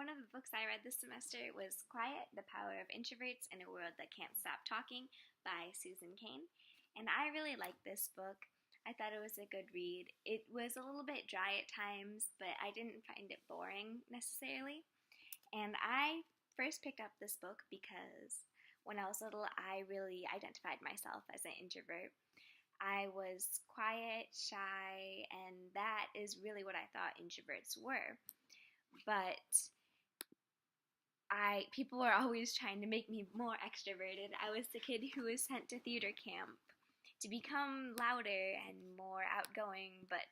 One of the books I read this semester was Quiet, The Power of Introverts in a World That Can't Stop Talking by Susan Cain. And I really liked this book. I thought it was a good read. It was a little bit dry at times, but I didn't find it boring necessarily. And I first picked up this book because when I was little, I really identified myself as an introvert. I was quiet, shy, and that is really what I thought introverts were. But people were always trying to make me more extroverted. I was the kid who was sent to theater camp to become louder and more outgoing, but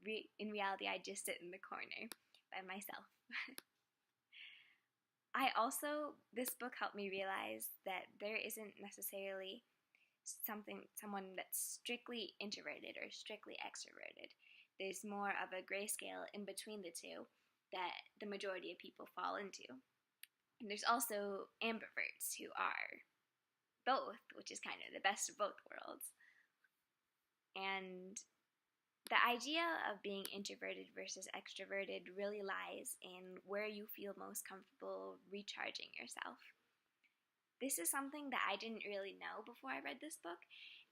in reality, I just sit in the corner by myself. This book helped me realize that there isn't necessarily someone that's strictly introverted or strictly extroverted. There's more of a grayscale in between the two that the majority of people fall into. And there's also ambiverts who are both, which is kind of the best of both worlds. And the idea of being introverted versus extroverted really lies in where you feel most comfortable recharging yourself. This is something that I didn't really know before I read this book,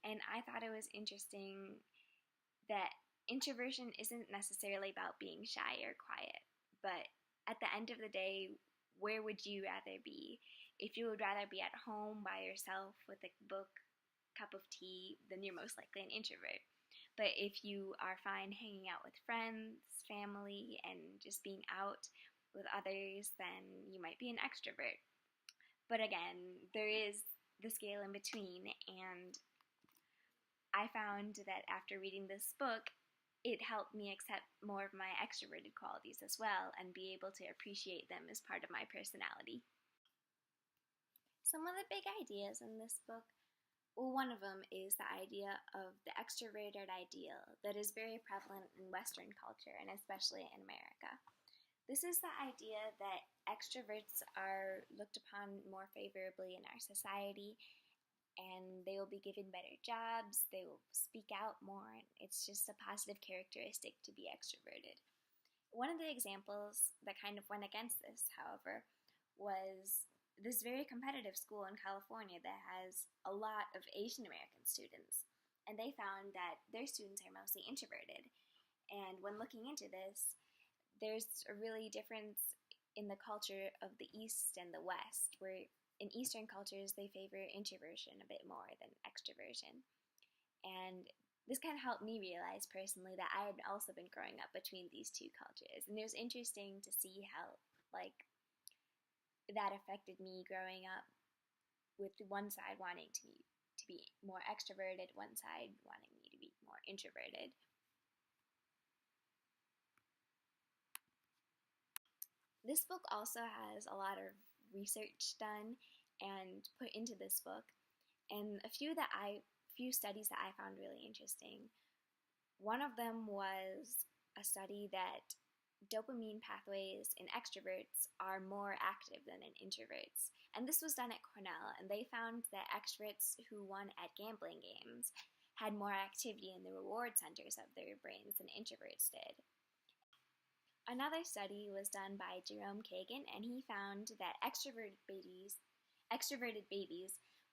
and I thought it was interesting that introversion isn't necessarily about being shy or quiet, but at the end of the day, where would you rather be? If you would rather be at home by yourself with a book, cup of tea, then you're most likely an introvert. But if you are fine hanging out with friends, family, and just being out with others, then you might be an extrovert. But again, there is the scale in between, and I found that after reading this book, it helped me accept more of my extroverted qualities as well and be able to appreciate them as part of my personality. Some of the big ideas in this book, well, one of them is the idea of the extroverted ideal that is very prevalent in Western culture and especially in America. This is the idea that extroverts are looked upon more favorably in our society, and they will be given better jobs, they will speak out more, and it's just a positive characteristic to be extroverted. One of the examples that kind of went against this, however, was this very competitive school in California that has a lot of Asian American students, and they found that their students are mostly introverted. And when looking into this, there's a really difference in the culture of the East and the West, where in Eastern cultures they favor introversion a bit more than extroversion. And this kind of helped me realize personally that I had also been growing up between these two cultures. And it was interesting to see how, that affected me growing up with one side wanting to be more extroverted, one side wanting me to be more introverted. This book also has a lot of research done and put into this book, and a few studies that I found really interesting. One of them was a study that dopamine pathways in extroverts are more active than in introverts. And this was done at Cornell, and they found that extroverts who won at gambling games had more activity in the reward centers of their brains than introverts did. Another study was done by Jerome Kagan, and he found that extroverted babies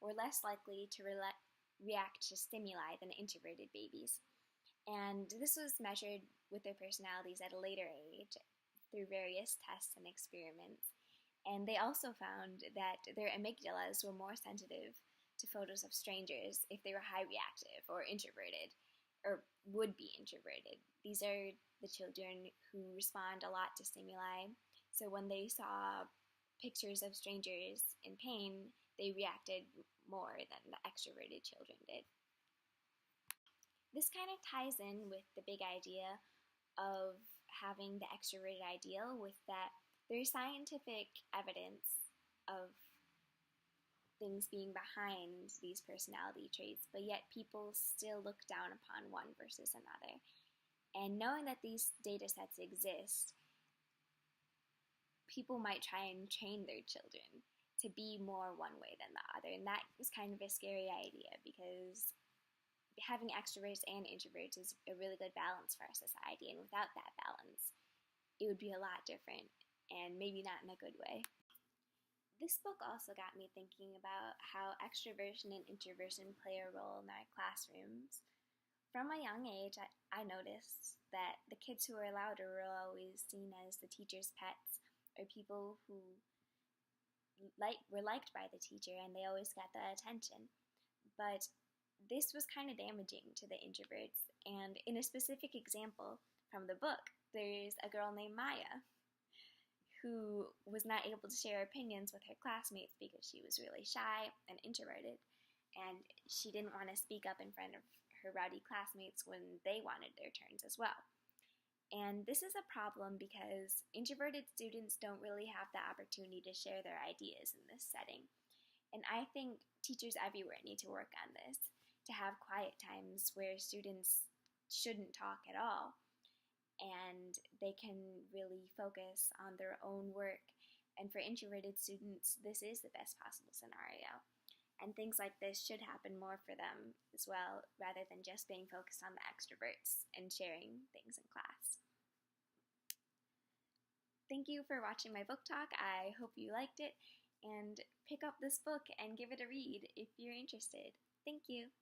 were less likely to react to stimuli than introverted babies. And this was measured with their personalities at a later age through various tests and experiments. And they also found that their amygdalas were more sensitive to photos of strangers if they were high reactive or introverted, or would be introverted. These are the children who respond a lot to stimuli. So when they saw pictures of strangers in pain, they reacted more than the extroverted children did. This kind of ties in with the big idea of having the extroverted ideal, with that there's scientific evidence of things being behind these personality traits, but yet people still look down upon one versus another. And knowing that these data sets exist, people might try and train their children to be more one way than the other. And that is kind of a scary idea, because having extroverts and introverts is a really good balance for our society. And without that balance, it would be a lot different. and maybe not in a good way. This book also got me thinking about how extroversion and introversion play a role in our classrooms. From a young age, I noticed that the kids who were louder were always seen as the teacher's pets, or people who were liked by the teacher and they always got the attention. But this was kind of damaging to the introverts. And in a specific example from the book, there's a girl named Maya who was not able to share opinions with her classmates because she was really shy and introverted, and she didn't want to speak up in front of her rowdy classmates when they wanted their turns as well. And this is a problem because introverted students don't really have the opportunity to share their ideas in this setting. And I think teachers everywhere need to work on this, to have quiet times where students shouldn't talk at all, and they can really focus on their own work. And for introverted students, this is the best possible scenario. And things like this should happen more for them as well, rather than just being focused on the extroverts and sharing things in class. Thank you for watching my book talk. I hope you liked it, and pick up this book and give it a read if you're interested. Thank you.